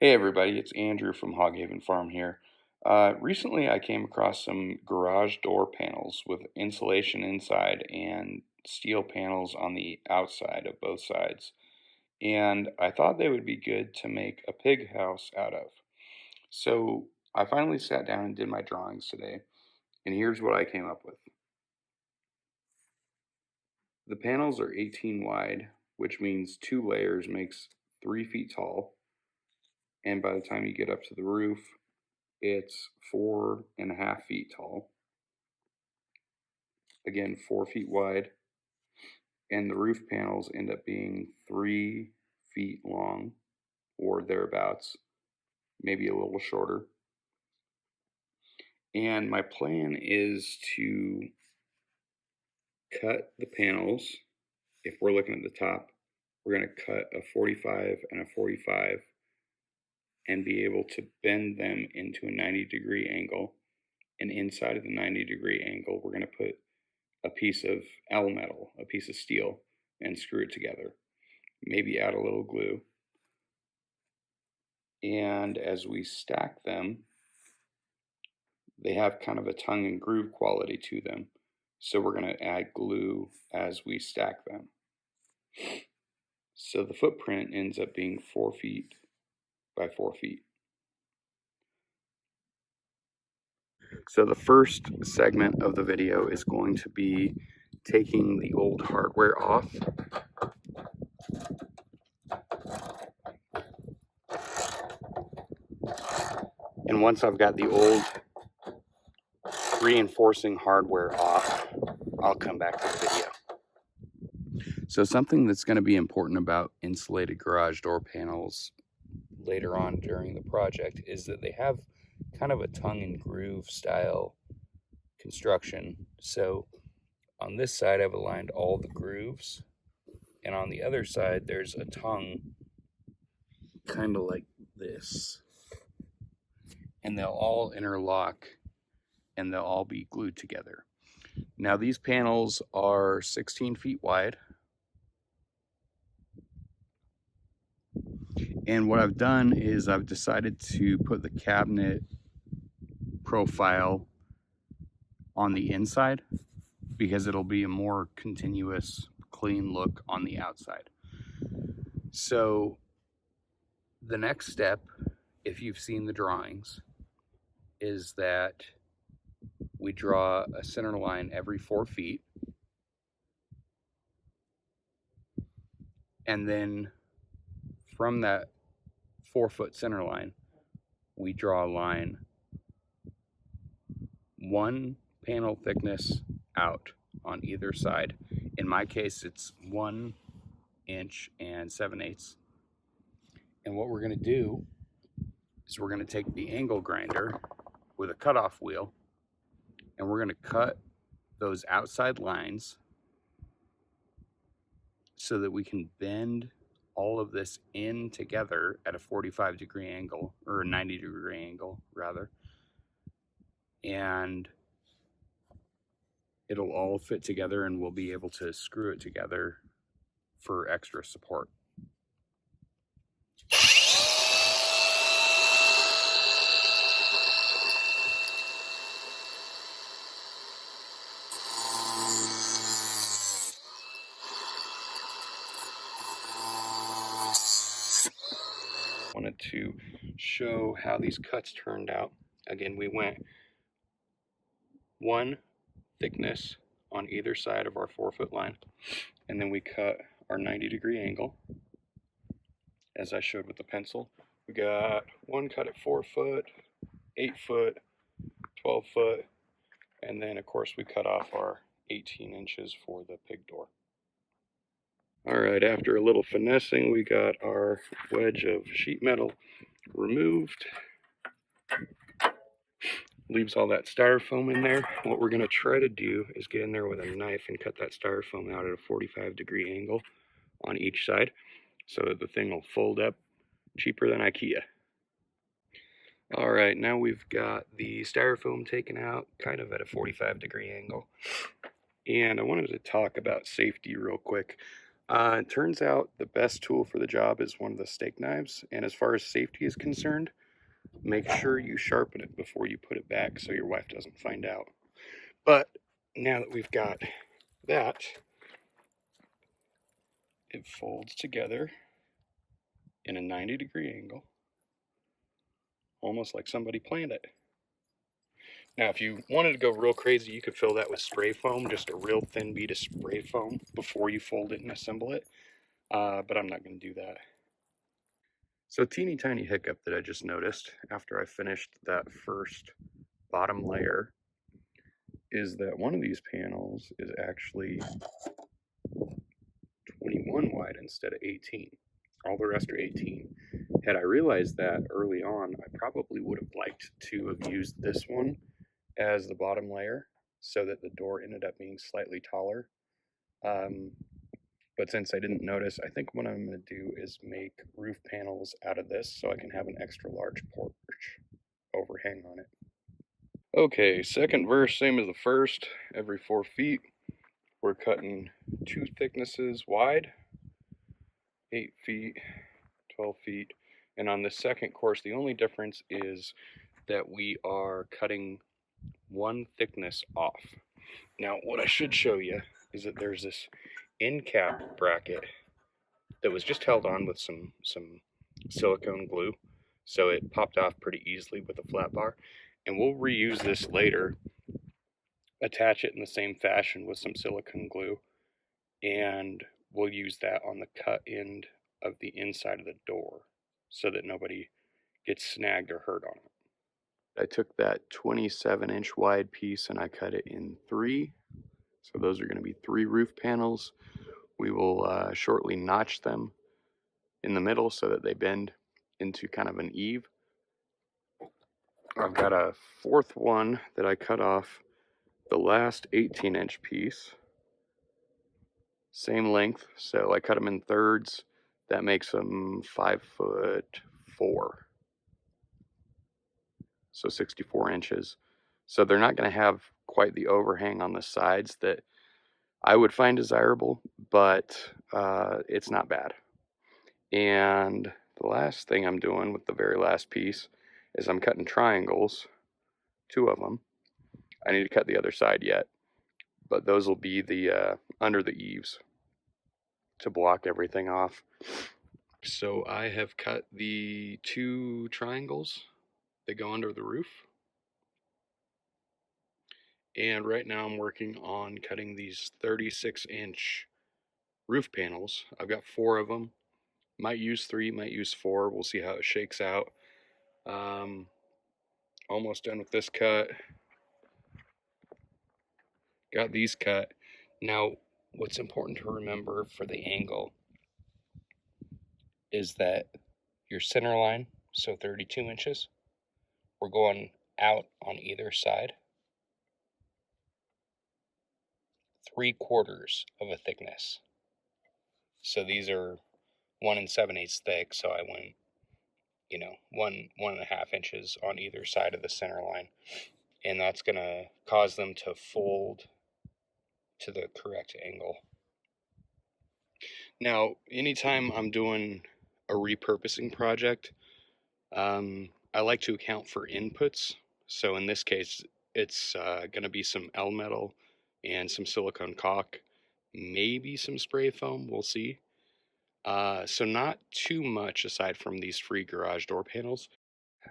Hey everybody, it's Andrew from Hog Haven Farm here. Recently I came across some garage door panels with insulation inside and steel panels on the outside of both sides. And I thought they would be good to make a pig house out of. So I finally sat down and did my drawings today, and here's what I came up with. The panels are 18 wide, which means 2 layers makes 3 feet tall. And by the time you get up to the roof, it's 4.5 feet tall. Again, 4 feet wide. And the roof panels end up being 3 feet long or thereabouts, maybe a little shorter. And my plan is to cut the panels. If we're looking at the top, we're going to cut a 45 and a 45 and be able to bend them into a 90-degree angle. And inside of the 90-degree angle, we're going to put a piece of L metal, a piece of steel, and screw it together. Maybe add a little glue. And as we stack them, they have kind of a tongue and groove quality to them. So we're going to add glue as we stack them. So the footprint ends up being 4 feet by 4 feet. So the first segment of the video is going to be taking the old hardware off. And once I've got the old reinforcing hardware off, I'll come back to the video. So something that's going to be important about insulated garage door panels later on during the project is that they have kind of a tongue and groove style construction. So on this side I've aligned all the grooves, and on the other side there's a tongue kind of like this, and they'll all interlock and they'll all be glued together. Now these panels are 16 feet wide, and what I've done is I've decided to put the cabinet profile on the inside because it'll be a more continuous, clean look on the outside. So the next step, if you've seen the drawings, is that we draw a center line every 4 feet, and then from that 4-foot center line we draw a line 1 panel thickness out on either side. In my case it's 1 inch and 7/8. And what we're going to do is we're going to take the angle grinder with a cutoff wheel, and we're going to cut those outside lines so that we can bend all of this in together at a 45-degree angle, or a 90-degree angle rather, and it'll all fit together and we'll be able to screw it together for extra support. Wanted to show how these cuts turned out. Again, we went 1 thickness on either side of our 4-foot line, and then we cut our 90-degree angle as I showed with the pencil. We got 1 cut at 4 foot, 8 foot, 12 foot, and then of course we cut off our 18 inches for the pig door. Alright, after a little finessing, we got our wedge of sheet metal removed. Leaves all that styrofoam in there. What we're going to try to do is get in there with a knife and cut that styrofoam out at a 45-degree angle on each side so that the thing will fold up cheaper than IKEA. Alright, now we've got the styrofoam taken out kind of at a 45-degree angle. And I wanted to talk about safety real quick. It turns out the best tool for the job is one of the steak knives, and as far as safety is concerned, make sure you sharpen it before you put it back so your wife doesn't find out. But now that we've got that, it folds together in a 90-degree angle, almost like somebody planned it. Now, if you wanted to go real crazy, you could fill that with spray foam, just a real thin bead of spray foam before you fold it and assemble it, but I'm not going to do that. So, teeny tiny hiccup that I just noticed after I finished that first bottom layer is that one of these panels is actually 21 wide instead of 18. All the rest are 18. Had I realized that early on, I probably would have liked to have used this one as the bottom layer so that the door ended up being slightly taller. Um, but since I didn't notice, I think what I'm going to do is make roof panels out of this so I can have an extra large porch overhang on it. Okay, second verse, same as the first. Every 4 feet, we're cutting 2 thicknesses wide, 8 feet, 12 feet. And on the second course, the only difference is that we are cutting 1 thickness off. Now, what I should show you is that there's this end cap bracket that was just held on with some silicone glue, so it popped off pretty easily with a flat bar. And we'll reuse this later, attach it in the same fashion with some silicone glue, and we'll use that on the cut end of the inside of the door so that nobody gets snagged or hurt on it. I took that 27-inch wide piece and I cut it in 3. So those are going to be 3 roof panels. We will shortly notch them in the middle so that they bend into kind of an eave. I've got a 4th one that I cut off the last 18-inch piece. Same length, so I cut them in thirds. That makes them 5'4", so 64 inches. So they're not going to have quite the overhang on the sides that I would find desirable, but it's not bad. And the last thing I'm doing with the very last piece is I'm cutting triangles, 2 of them. I need to cut the other side yet, but those will be the under the eaves to block everything off. So I have cut the 2 triangles that go under the roof. And right now I'm working on cutting these 36-inch roof panels. I've got 4 of them. Might use 3, might use 4. We'll see how it shakes out. Almost done with this cut. Got these cut. Now, what's important to remember for the angle is that your center line, so 32 inches, we're going out on either side 3/4 of a thickness. So these are 1 7/8 thick, so I went, 1.5 inches on either side of the center line. And that's going to cause them to fold to the correct angle. Now, anytime I'm doing a repurposing project, I like to account for inputs. So in this case, it's going to be some L metal and some silicone caulk, maybe some spray foam, we'll see. So not too much aside from these free garage door panels.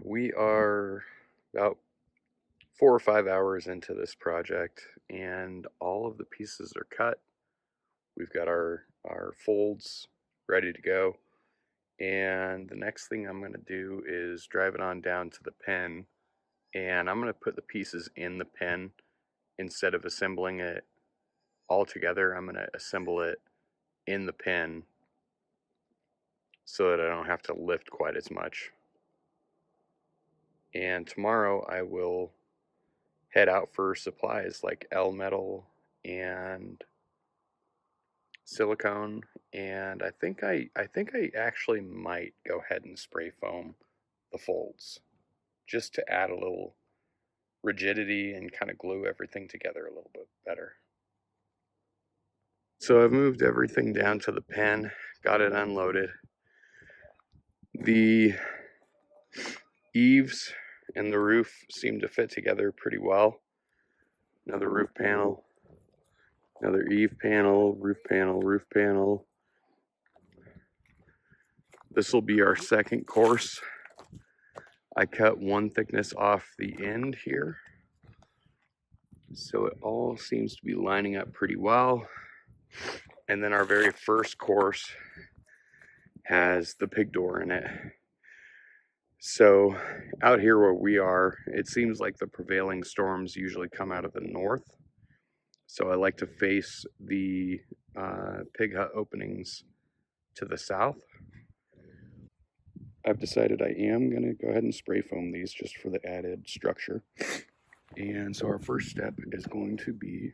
We are about 4 or 5 hours into this project, and all of the pieces are cut. We've got our folds ready to go. And the next thing I'm going to do is drive it on down to the pen, and I'm going to put the pieces in the pen instead of assembling it all together. I'm going to assemble it in the pen so that I don't have to lift quite as much. And tomorrow I will head out for supplies like L metal and silicone, and I think I actually might go ahead and spray foam the folds just to add a little rigidity and kind of glue everything together a little bit better. So I've moved everything down to the pen, got it unloaded. The eaves and the roof seem to fit together pretty well. Another roof panel, another eave panel, roof panel, roof panel. This will be our second course. I cut one thickness off the end here, so it all seems to be lining up pretty well. And then our very first course has the pig door in it. So out here where we are, it seems like the prevailing storms usually come out of the north. So I like to face the pig hut openings to the south. I've decided I am going to go ahead and spray foam these just for the added structure. And so our first step is going to be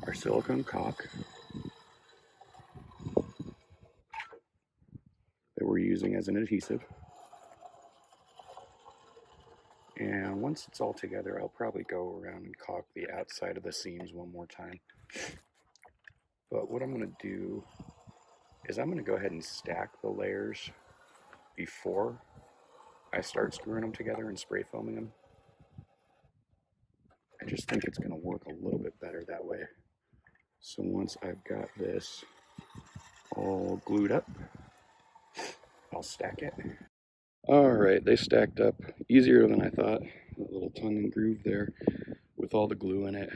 our silicone caulk that we're using as an adhesive. And once it's all together, I'll probably go around and caulk the outside of the seams one more time. But what I'm going to do is I'm going to go ahead and stack the layers before I start screwing them together and spray foaming them. I just think it's going to work a little bit better that way. So once I've got this all glued up, I'll stack it. All right, they stacked up easier than I thought. That little tongue and groove there with all the glue in it.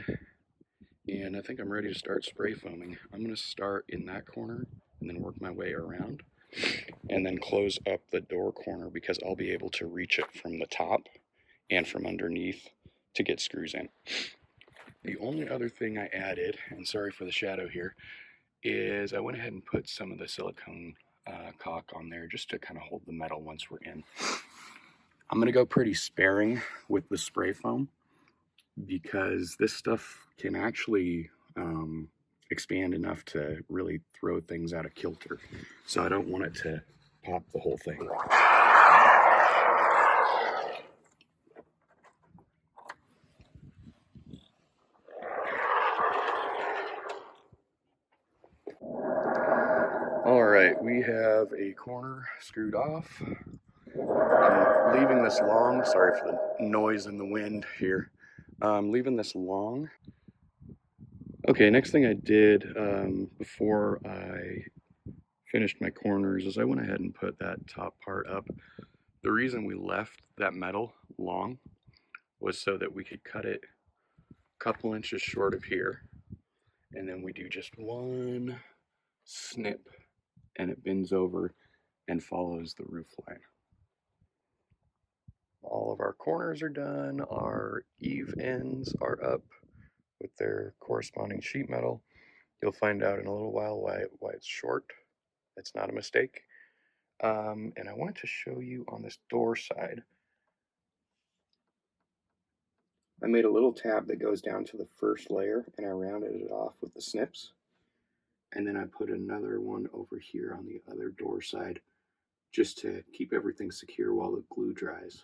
And I think I'm ready to start spray foaming. I'm going to start in that corner and then work my way around and then close up the door corner because I'll be able to reach it from the top and from underneath to get screws in. The only other thing I added, and sorry for the shadow here, is I went ahead and put some of the silicone caulk on there just to kind of hold the metal once we're in. I'm going to go pretty sparing with the spray foam because this stuff can actually expand enough to really throw things out of kilter. So I don't want it to pop the whole thing. All right, we have a corner screwed off. I'm leaving this long. Sorry for the noise and the wind here. I'm leaving this long. Okay, next thing I did before I finished my corners is I went ahead and put that top part up. The reason we left that metal long was so that we could cut it a couple inches short of here, and then we do just one snip and it bends over and follows the roof line. All of our corners are done, our eave ends are up with their corresponding sheet metal. You'll find out in a little while why it's short. It's not a mistake. And I wanted to show you on this door side. I made a little tab that goes down to the first layer and I rounded it off with the snips. And then I put another one over here on the other door side just to keep everything secure while the glue dries.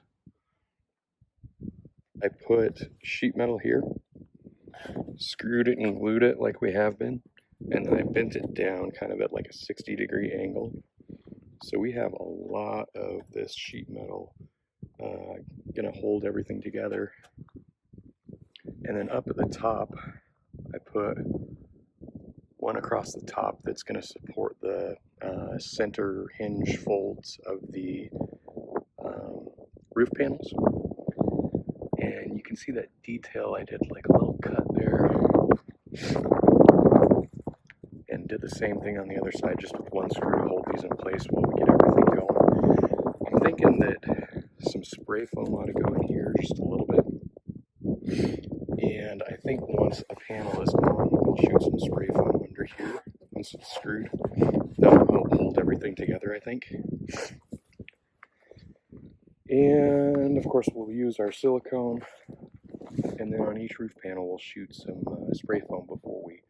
I put sheet metal here, screwed it and glued it like we have been, and then I bent it down kind of at like a 60-degree angle. So we have a lot of this sheet metal gonna hold everything together. And then up at the top, I put one across the top that's gonna support the center hinge folds of the roof panels. And you can see that detail. I did like a little cut there and did the same thing on the other side just with one screw to hold these in place while we get everything going. I'm thinking that some spray foam ought to go in here just a little bit. And I think once a panel is on, I'll shoot some spray foam under here once it's screwed. That'll help hold everything together, I think. And of course we'll use our silicone, and then on each roof panel we'll shoot some spray foam before we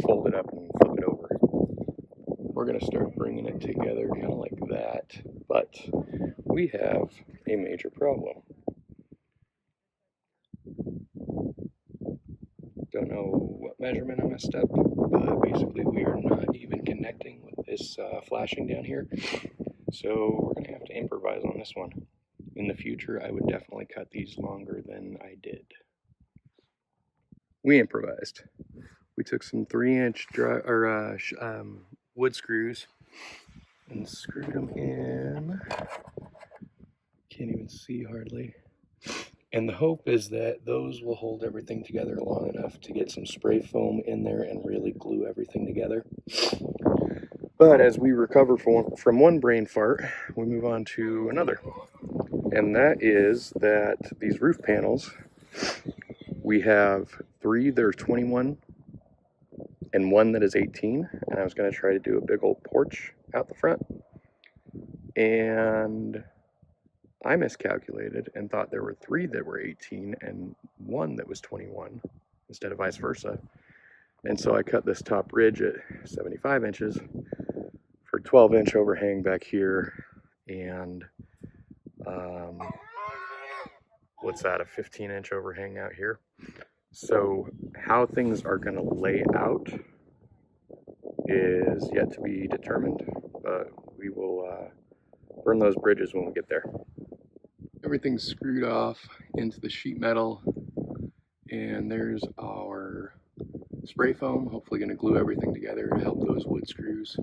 fold it up and flip it over. We're going to start bringing it together kind of like that, but we have a major problem. Don't know what measurement I messed up, but basically we are not even connecting with this flashing down here. So we're gonna have to improvise on this one. In the future, I would definitely cut these longer than I did. We improvised. We took some 3-inch wood screws and screwed them in. Can't even see hardly. And the hope is that those will hold everything together long enough to get some spray foam in there and really glue everything together. But as we recover from one brain fart, we move on to another. And that is that these roof panels, we have 3 that are 21 and 1 that is 18. And I was going to try to do a big old porch out the front. And I miscalculated and thought there were 3 that were 18 and 1 that was 21 instead of vice versa. And so I cut this top ridge at 75 inches for 12-inch overhang back here, and what's that, a 15-inch overhang out here. So how things are going to lay out is yet to be determined, but we will burn those bridges when we get there. Everything's screwed off into the sheet metal, and there's our spray foam, hopefully going to glue everything together to help those wood screws.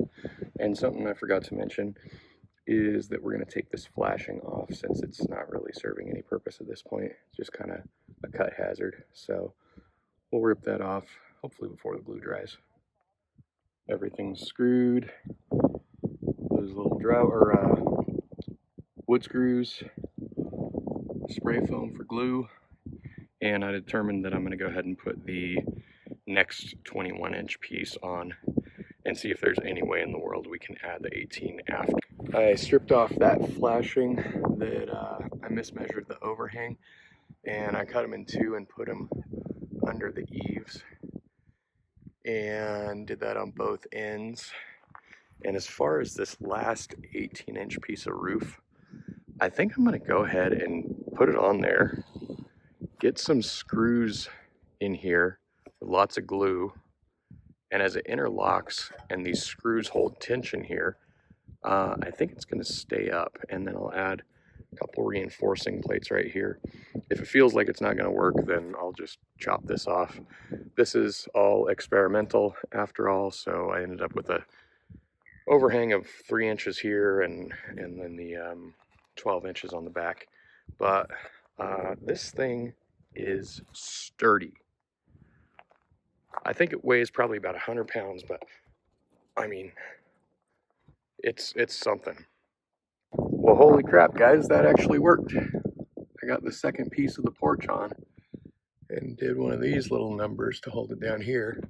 And something I forgot to mention is that we're going to take this flashing off, since it's not really serving any purpose at this point. It's just kind of a cut hazard. So we'll rip that off, hopefully before the glue dries. Everything's screwed. Those little wood screws, spray foam for glue, and I determined that I'm going to go ahead and put the next 21-inch piece on and see if there's any way in the world we can add the 18 after. I stripped off that flashing that I mismeasured the overhang, and I cut them in 2 and put them under the eaves, and did that on both ends. And as far as this last 18-inch piece of roof, I think I'm going to go ahead and put it on there, get some screws in here with lots of glue, and as it interlocks and these screws hold tension here, I think it's going to stay up. And then I'll add a couple reinforcing plates right here. If it feels like it's not going to work, then I'll just chop this off. This is all experimental after all, so I ended up with a overhang of 3 inches here and then the 12 inches on the back. But this thing is sturdy. I think it weighs probably about 100 pounds, but I mean, it's something. Well, holy crap, guys, that actually worked. I got the second piece of the porch on and did one of these little numbers to hold it down here.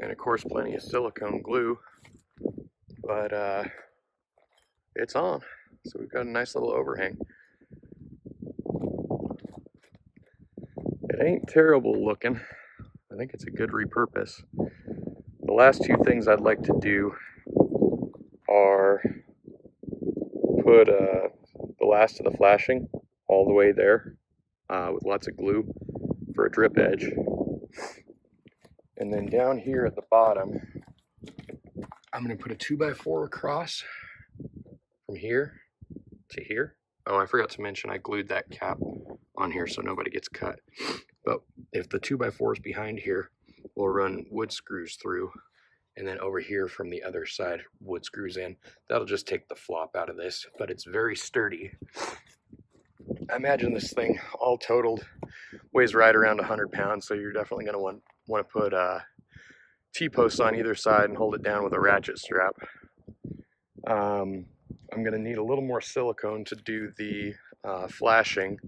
And of course, plenty of silicone glue, but it's on. So we've got a nice little overhang. It ain't terrible looking. I think it's a good repurpose. The last 2 things I'd like to do are put the last of the flashing all the way there with lots of glue for a drip edge. And then down here at the bottom, I'm going to put a 2x4 across from here to here. Oh, I forgot to mention I glued that cap on here so nobody gets cut. But if the 2x4 is behind here, we'll run wood screws through, and then over here from the other side, wood screws in. That'll just take the flop out of this, but it's very sturdy. I imagine this thing, all totaled, weighs right around 100 pounds, so you're definitely going to want to put T-posts on either side and hold it down with a ratchet strap. I'm going to need a little more silicone to do the flashing.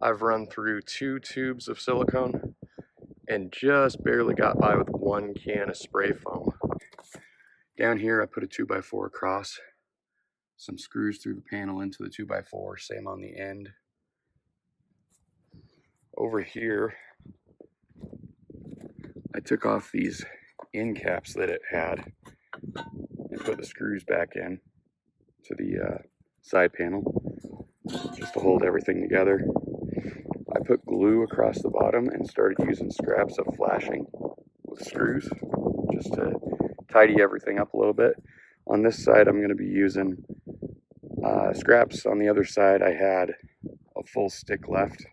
I've run through 2 tubes of silicone and just barely got by with 1 can of spray foam. Down here I put a 2x4 across, some screws through the panel into the 2x4, same on the end. Over here I took off these end caps that it had and put the screws back in to the side panel just to hold everything together. I put glue across the bottom and started using scraps of flashing with screws just to tidy everything up a little bit. On this side, I'm going to be using scraps. On the other side, I had a full stick left.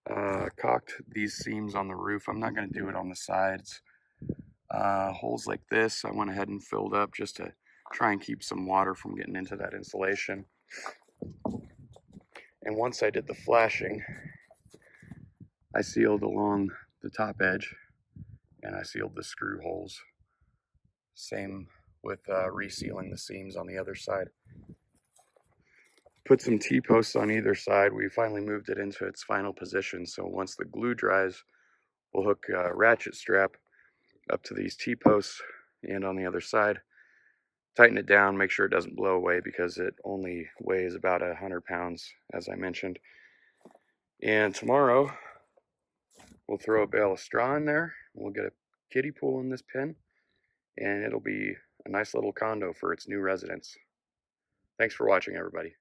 Caulked these seams on the roof. I'm not going to do it on the sides. Holes like this, I went ahead and filled up just to try and keep some water from getting into that insulation. And once I did the flashing, I sealed along the top edge and I sealed the screw holes. Same with resealing the seams on the other side. Put some T-posts on either side. We finally moved it into its final position, so once the glue dries, we'll hook a ratchet strap up to these T-posts and on the other side. Tighten it down, make sure it doesn't blow away because it only weighs about 100 pounds, as I mentioned. And tomorrow, we'll throw a bale of straw in there. We'll get a kiddie pool in this pen, and it'll be a nice little condo for its new residents. Thanks for watching, everybody.